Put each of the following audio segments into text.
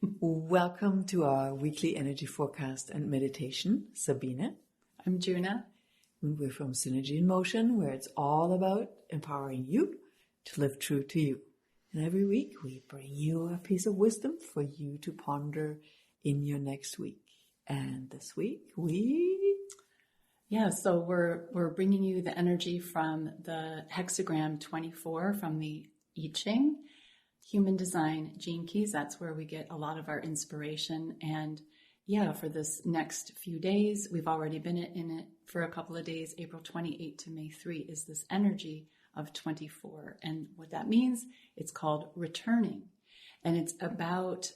Welcome to our weekly energy forecast and meditation. Sabine. I'm Juna. And we're from Synergy in Motion, where it's all about empowering you to live true to you. And every week we bring you a piece of wisdom for you to ponder in your next week. And this week so we're bringing you the energy from the Hexagram 24 from the I Ching, Human Design Gene Keys. That's where we get a lot of our inspiration. And for this next few days, we've already been in it for a couple of days. April 28 to May 3 is this energy of 24. And what that means, it's called returning. And it's about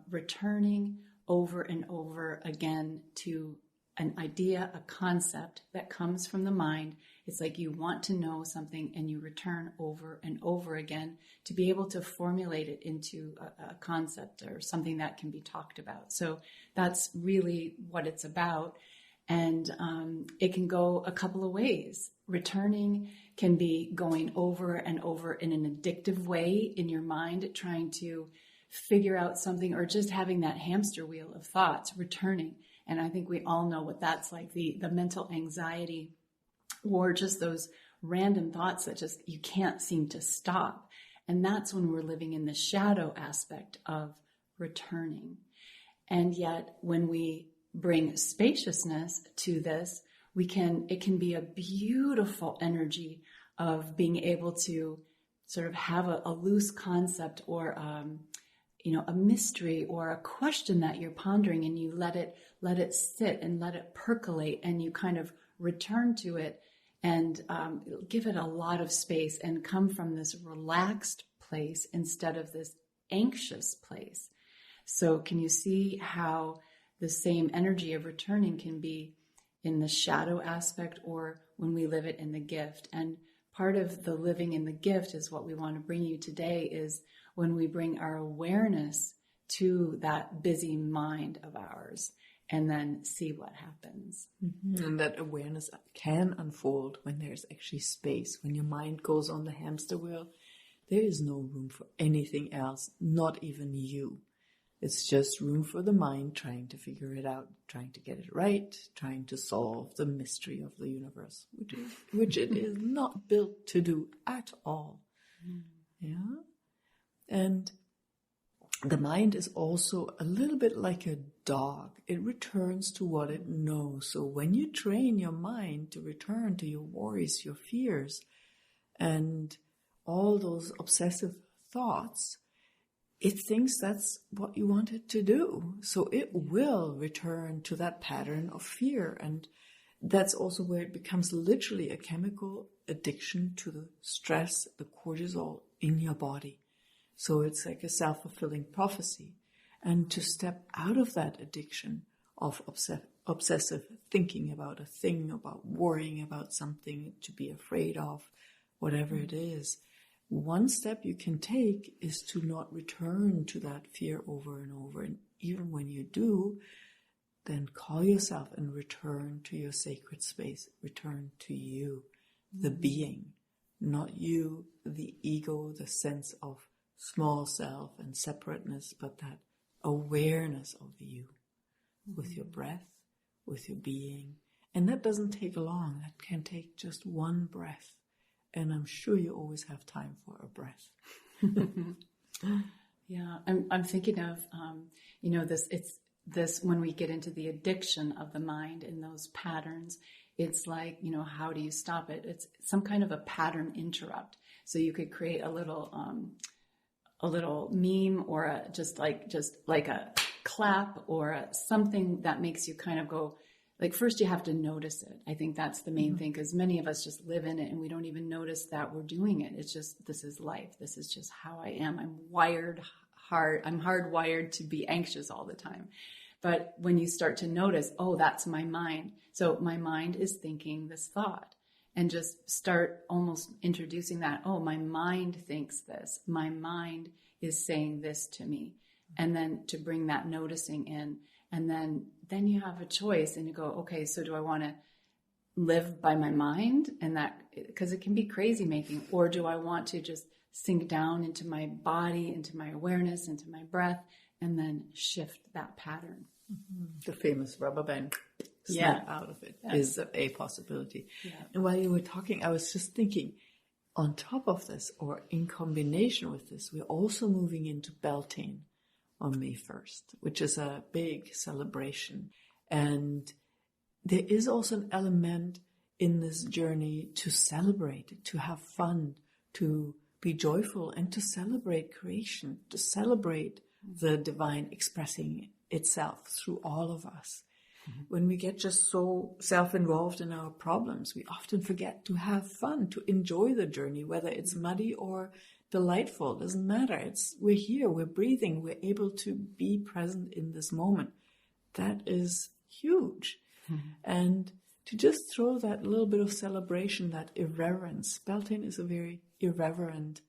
returning over and over again to an idea, a concept that comes from the mind. It's like you want to know something and you return over and over again to be able to formulate it into a concept or something that can be talked about. So that's really what it's about. And it can go a couple of ways. Returning can be going over and over in an addictive way in your mind, trying to figure out something, or just having that hamster wheel of thoughts returning. And I think we all know what that's like, the mental anxiety, or just those random thoughts that just you can't seem to stop. And that's when we're living in the shadow aspect of returning. And yet when we bring spaciousness to this, it can be a beautiful energy of being able to sort of have a loose concept or a mystery or a question that you're pondering, and you let it sit and let it percolate, and you kind of return to it and give it a lot of space and come from this relaxed place instead of this anxious place. So can you see how the same energy of returning can be in the shadow aspect, or when we live it in the gift? And part of the living in the gift is what we want to bring you today, is when we bring our awareness to that busy mind of ours and then see what happens. Mm-hmm. And that awareness can unfold when there's actually space. When your mind goes on the hamster wheel, there is no room for anything else, not even you. It's just room for the mind trying to figure it out, trying to get it right, trying to solve the mystery of the universe, which it is not built to do at all. Yeah. And the mind is also a little bit like a dog. It returns to what it knows. So when you train your mind to return to your worries, your fears, and all those obsessive thoughts, it thinks that's what you want it to do. So it will return to that pattern of fear. And that's also where it becomes literally a chemical addiction to the stress, the cortisol in your body. So it's like a self-fulfilling prophecy. And to step out of that addiction of obsessive thinking about a thing, about worrying about something to be afraid of, whatever it is, one step you can take is to not return to that fear over and over. And even when you do, then call yourself and return to your sacred space. Return to you, the being, not you, the ego, the sense of small self and separateness, but that awareness of you with your breath, with your being. And that doesn't take long. That can take just one breath. And I'm sure you always have time for a breath. Yeah, I'm thinking of, this when we get into the addiction of the mind and those patterns, it's like, how do you stop it? It's some kind of a pattern interrupt. So you could create a little meme, or just like a clap, or something that makes you kind of go, like, first you have to notice it. I think that's the main thing, because many of us just live in it and we don't even notice that we're doing it. It's just, this is life. This is just how I am. I'm hardwired to be anxious all the time. But when you start to notice, oh, that's my mind. So my mind is thinking this thought, and just start almost introducing that. Oh, my mind thinks this. My mind is saying this to me. And then to bring that noticing in. And then you have a choice, and you go, okay, so do I want to live by my mind, and that, because it can be crazy making, or do I want to just sink down into my body, into my awareness, into my breath, and then shift that pattern. The famous rubber band snap out of it is a possibility. Yeah. And while you were talking, I was just thinking, on top of this, or in combination with this, we're also moving into Beltane on May 1st, which is a big celebration. And there is also an element in this journey to celebrate, to have fun, to be joyful, and to celebrate creation, to celebrate the divine expressing itself through all of us. When we get just so self-involved in our problems, we often forget to have fun, to enjoy the journey, whether it's muddy or delightful. It doesn't matter. We're here, we're breathing, we're able to be present in this moment. That is huge. And to just throw that little bit of celebration, that irreverence. Beltane is a very irreverent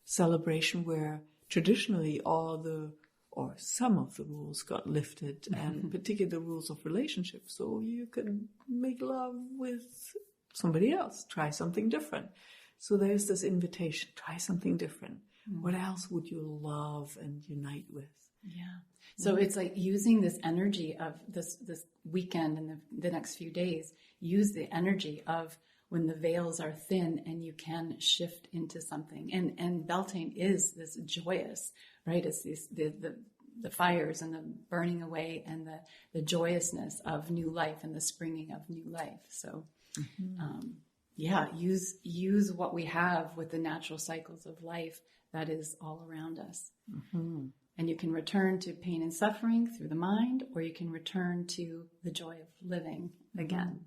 celebration where traditionally some of the rules got lifted, and particularly the rules of relationship. So you can make love with somebody else, try something different. So there's this invitation, try something different. What else would you love and unite with? Yeah. So it's like using this energy of this weekend and the next few days, use the energy of when the veils are thin and you can shift into something. And Beltane is this joyous, right? It's the fires and the burning away and the joyousness of new life and the springing of new life. So, use what we have with the natural cycles of life that is all around us. And you can return to pain and suffering through the mind, or you can return to the joy of living again.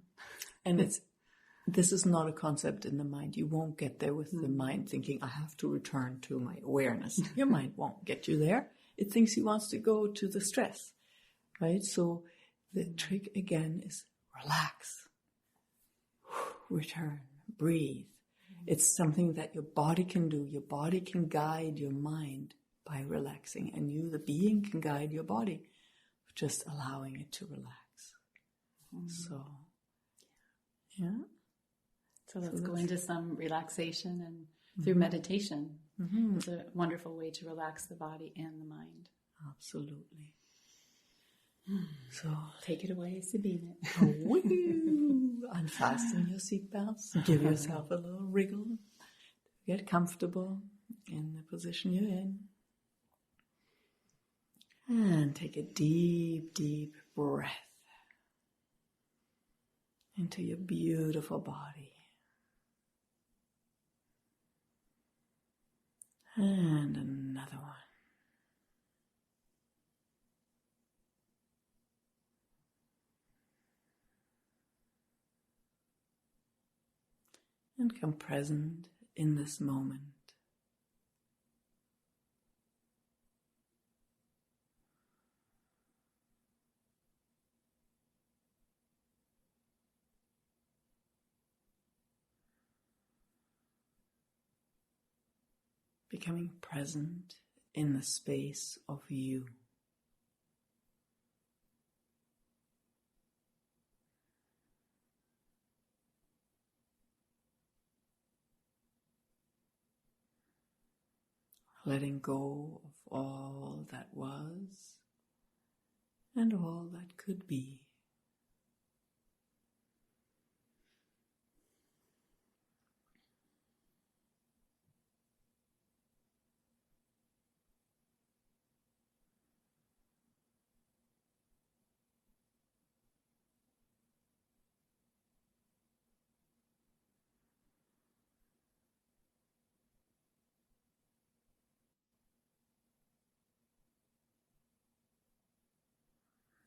And this is not a concept in the mind. You won't get there with the mind thinking, I have to return to my awareness. Your mind won't get you there. It thinks he wants to go to the stress, right? So the trick again is relax, return, breathe. It's something that your body can do. Your body can guide your mind by relaxing, and you, the being, can guide your body, just allowing it to relax. So, yeah. So let's go into some relaxation and through meditation. It's a wonderful way to relax the body and the mind. Absolutely. So take it away, Sabine. Unfasten your seatbelts. Give yourself a little wriggle. Get comfortable in the position you're in. And take a deep, deep breath into your beautiful body. And another one. And come present in this moment. Becoming present in the space of you. Letting go of all that was and all that could be.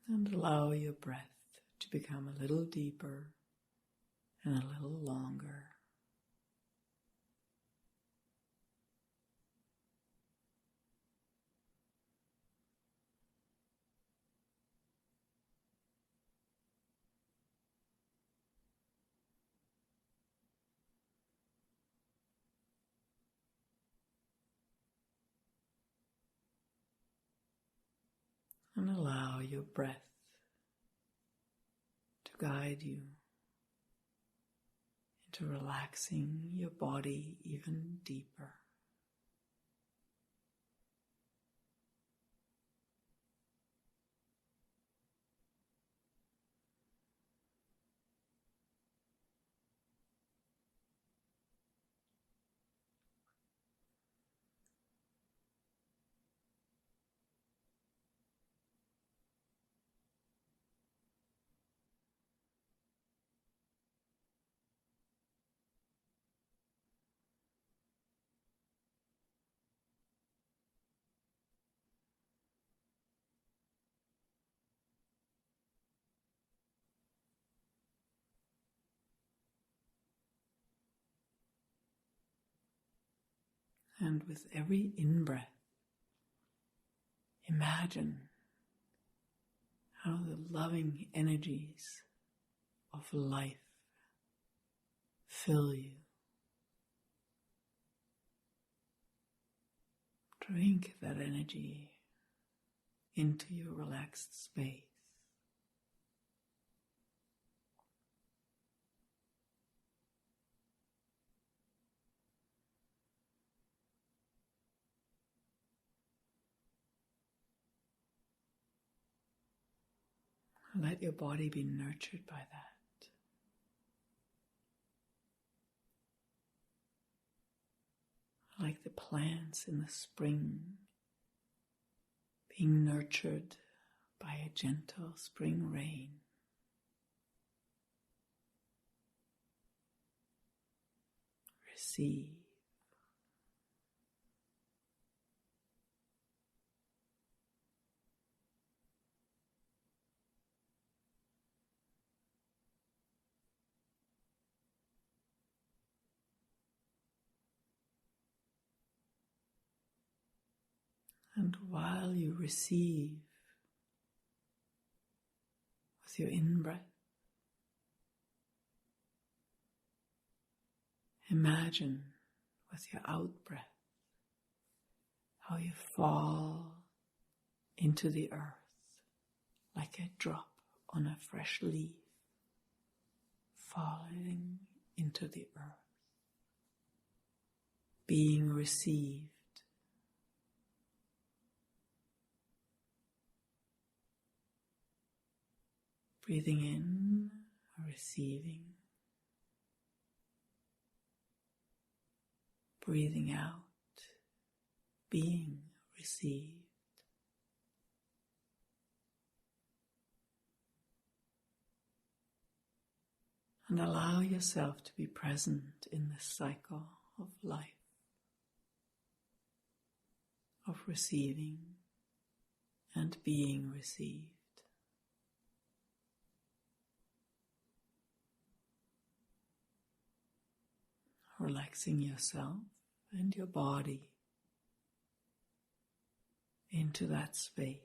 And allow your breath to become a little deeper and a little longer. And allow your breath to guide you into relaxing your body even deeper. And with every in-breath, imagine how the loving energies of life fill you. Drink that energy into your relaxed space. Let your body be nurtured by that. Like the plants in the spring, being nurtured by a gentle spring rain. Receive. And while you receive with your in-breath, imagine with your out-breath how you fall into the earth like a drop on a fresh leaf, falling into the earth, being received. Breathing in, receiving. Breathing out, being received. And allow yourself to be present in this cycle of life, of receiving and being received. Relaxing yourself and your body into that space.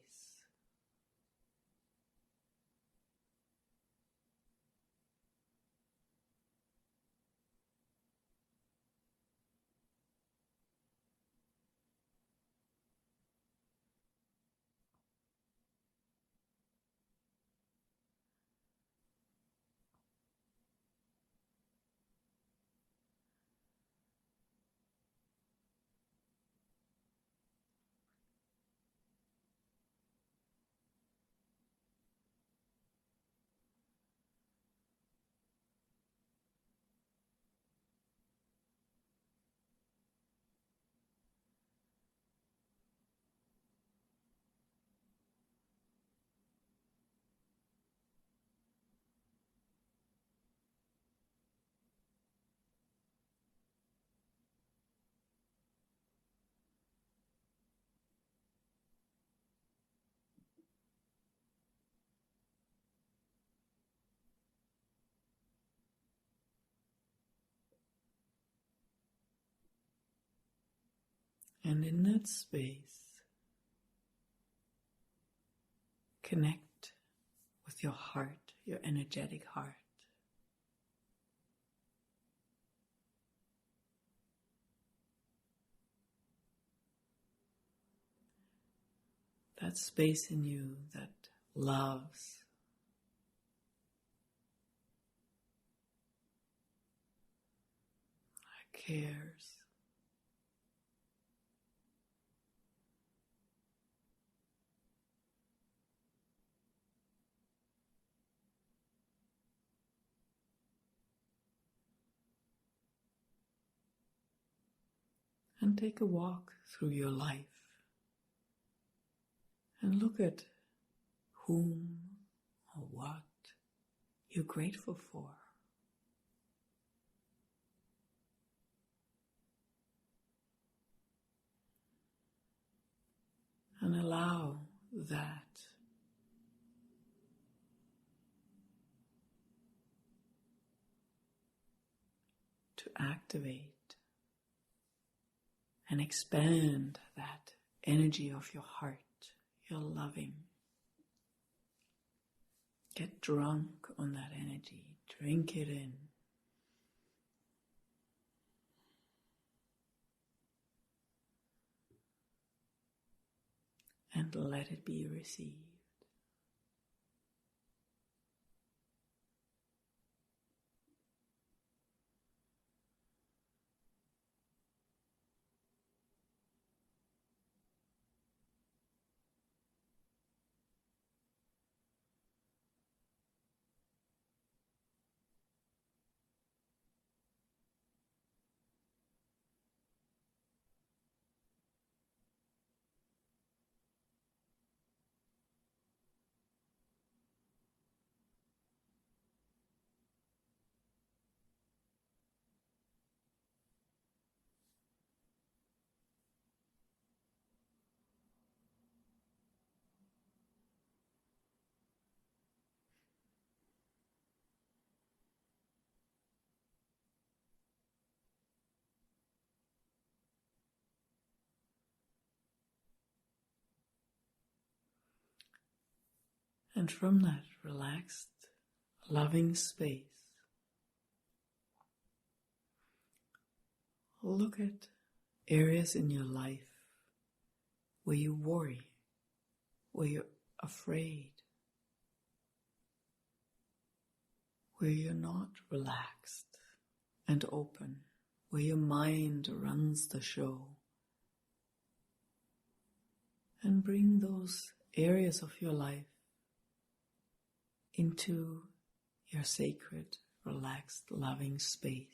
And in that space, connect with your heart, your energetic heart. That space in you that loves, that cares, and take a walk through your life and look at whom or what you're grateful for. And allow that to activate and expand that energy of your heart, your loving. Get drunk on that energy, drink it in. And let it be received. And from that relaxed, loving space, look at areas in your life where you worry, where you're afraid, where you're not relaxed and open, where your mind runs the show. And bring those areas of your life into your sacred, relaxed, loving space.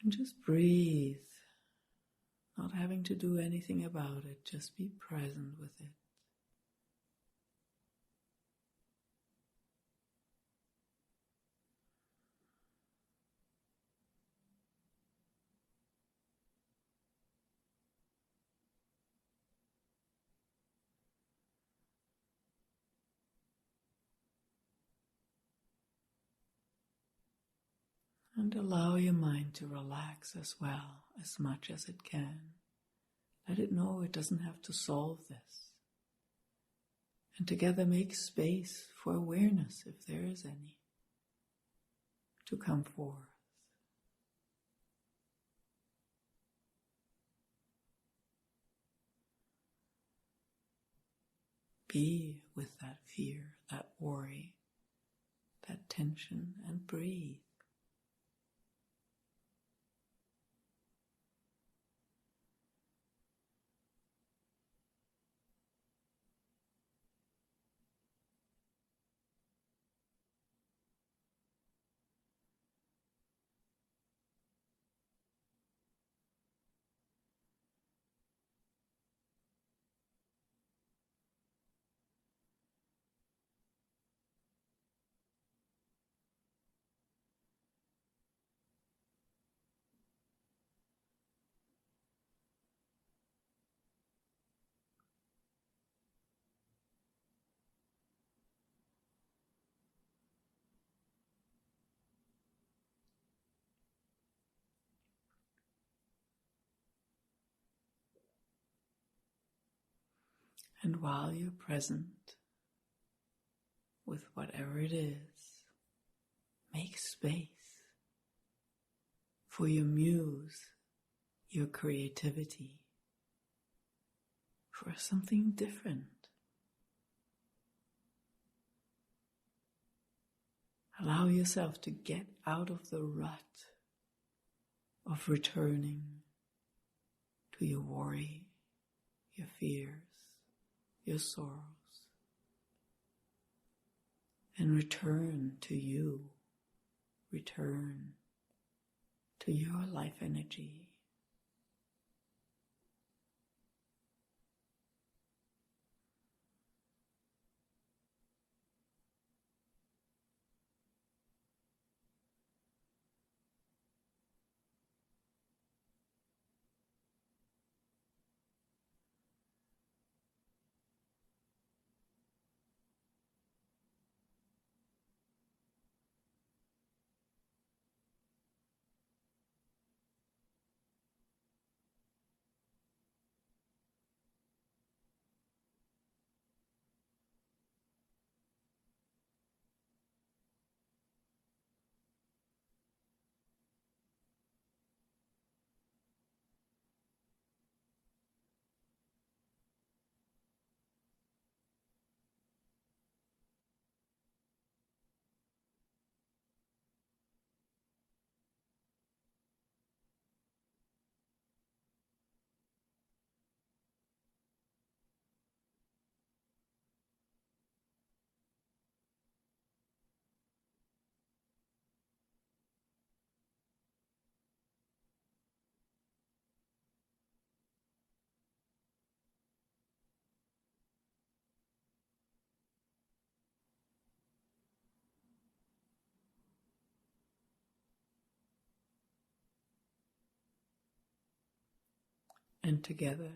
And just breathe, not having to do anything about it, just be present with it. And allow your mind to relax as well, as much as it can. Let it know it doesn't have to solve this. And together make space for awareness, if there is any, to come forth. Be with that fear, that worry, that tension, and breathe. And while you're present with whatever it is, make space for your muse, your creativity, for something different. Allow yourself to get out of the rut of returning to your worry, your fears, your sorrows, and return to you, return to your life energy. And together,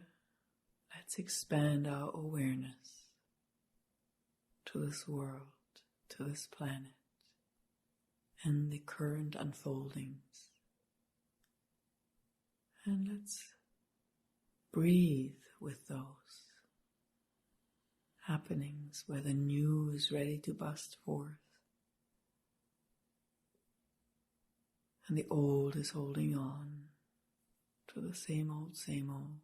let's expand our awareness to this world, to this planet, and the current unfoldings. And let's breathe with those happenings where the new is ready to bust forth and the old is holding on to the same old, same old.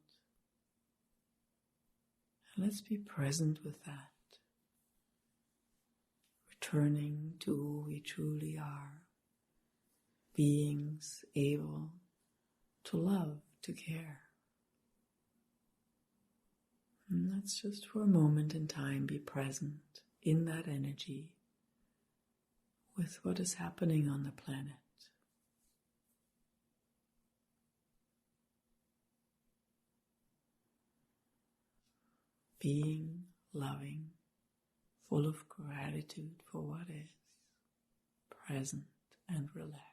And let's be present with that, returning to who we truly are, beings able to love, to care. And let's just for a moment in time be present in that energy with what is happening on the planet. Being loving, full of gratitude for what is, present and relaxed.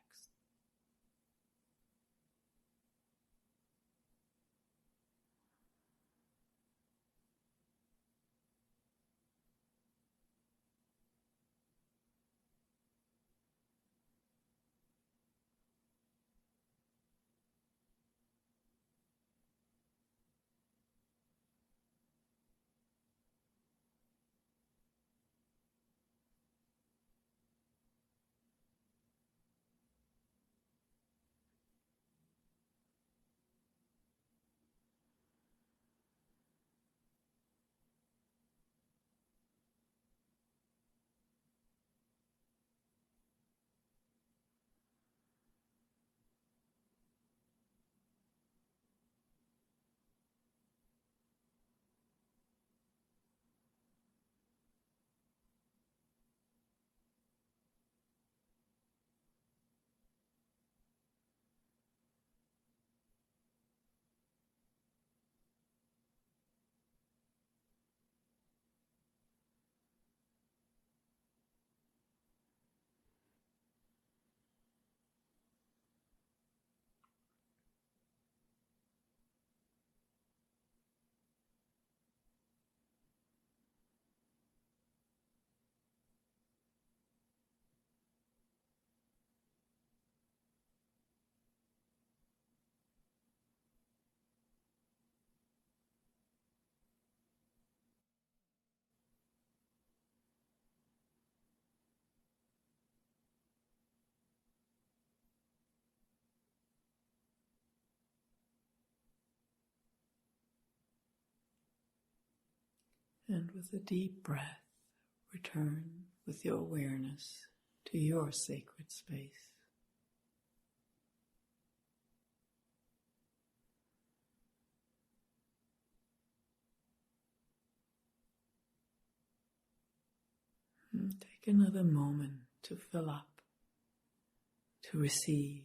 And with a deep breath, return with your awareness to your sacred space. And take another moment to fill up, to receive,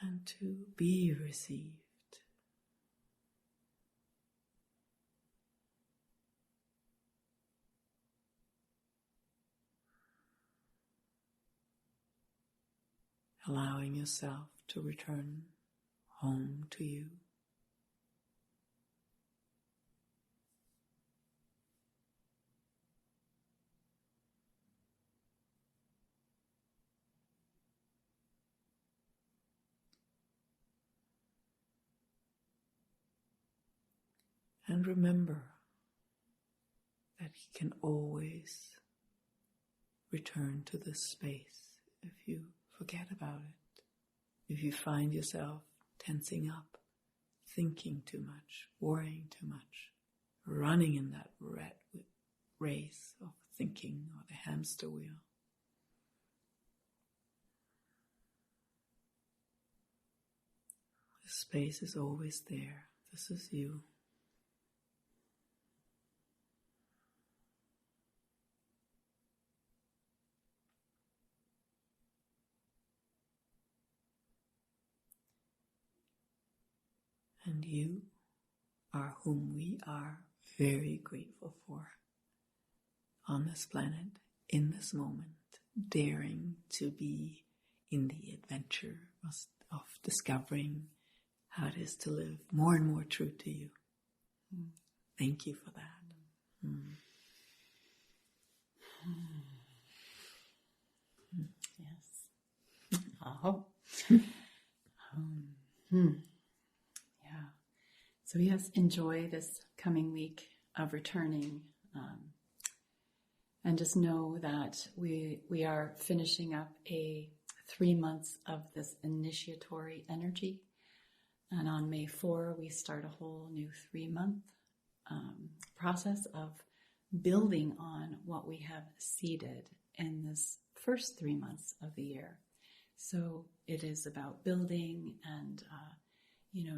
and to be received. Allowing yourself to return home to you. And remember that you can always return to this space if you forget about it. If you find yourself tensing up, thinking too much, worrying too much, running in that rat race of thinking or the hamster wheel. The space is always there. This is you. And you are whom we are very grateful for on this planet, in this moment, daring to be in the adventure of discovering how it is to live more and more true to you. Thank you for that. Yes. Oh. Yeah. So yes, enjoy this coming week of returning. And just know that we are finishing up 3 months of this initiatory energy. And on May 4, we start a whole new 3-month process of building on what we have seeded in this first 3 months of the year. So it is about building and,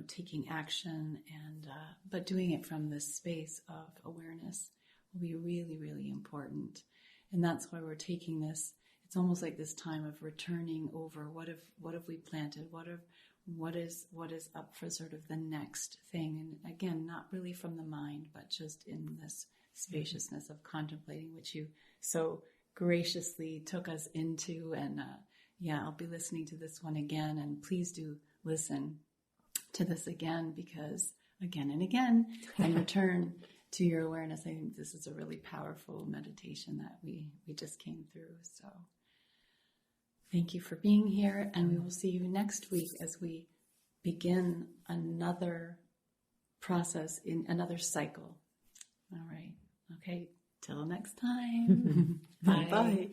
taking action, and but doing it from this space of awareness will be really, really important. And that's why we're taking this. It's almost like this time of returning over. What have we planted? What is up for sort of the next thing? And again, not really from the mind, but just in this spaciousness of contemplating, which you so graciously took us into. And I'll be listening to this one again. And please do listen to this again, because again and again, and return to your awareness. I think this is a really powerful meditation that we just came through. So thank you for being here, and we will see you next week as we begin another process in another cycle. All right. Okay. Till next time. Bye. Bye.